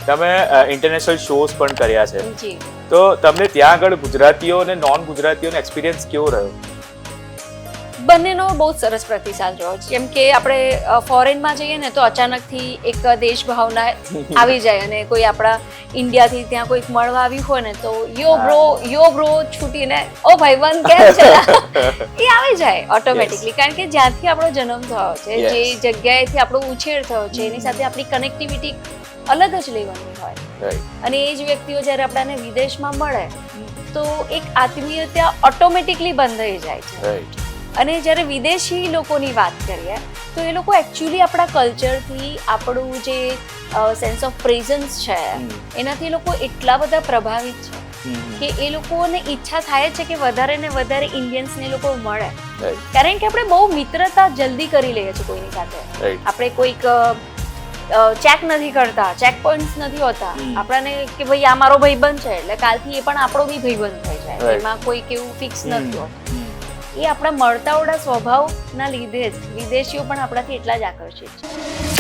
તમે international shows પણ કર્યા છે, જી. તો તમને ત્યાં આગળ ગુજરાતીઓ અને નોન ગુજરાતીઓનો એક્સપિરિયન્સ કેવો રહ્યો? બંનેનો બહુ જ સરસ પ્રતિસાદ રહ્યો છે. જેમ કે આપણે ફોરેનમાં જઈએ ને તો અચાનકથી એક દેશભાવના આવી જાય, અને કોઈ આપણા ઇન્ડિયાથી ત્યાં કોઈક મળવા આવ્યું હોય ને તો યો બ્રો છૂટીને ઓ ભાઈબંધ કેમ છે એ આવી જાય ઓટોમેટિકલી. કારણ કે જ્યાંથી આપણો જન્મ થયો છે, જે જગ્યાએથી આપણો ઉછેર થયો છે, એની સાથે આપણી કનેક્ટિવિટી અલગ જ લેવાની હોય. અને એ જ વ્યક્તિઓ જ્યારે આપણાને વિદેશમાં મળે તો એક આત્મીયતા ઓટોમેટિકલી બંધાઈ જાય છે. અને જ્યારે વિદેશી લોકોની વાત કરીએ તો એ લોકો એકચ્યુઅલી આપણા કલ્ચરથી, આપણું જે સેન્સ ઓફ પ્રેઝન્સ છે એનાથી લોકો એટલા બધા પ્રભાવિત છે કે એ લોકોને ઈચ્છા થાય છે કે વધારે ને વધારે ઇન્ડિયન્સને લોકો મળે. કારણ કે આપણે બહુ મિત્રતા જલ્દી કરી લઈએ છીએ કોઈની સાથે. આપણે કોઈક ચેક નથી કરતા, ચેક પોઈન્ટ્સ નથી હોતા આપણાને કે ભાઈ આ મારો ભાઈબંધ છે એટલે કાલથી એ પણ આપણો બી ભાઈબંધ થઈ જાય. એમાં કોઈક એવું ફિક્સ નથી હોતું. એ આપણા મળતાવડા સ્વભાવના લીધે જ વિદેશીઓ પણ આપણાથી એટલા જ આકર્ષિત છે.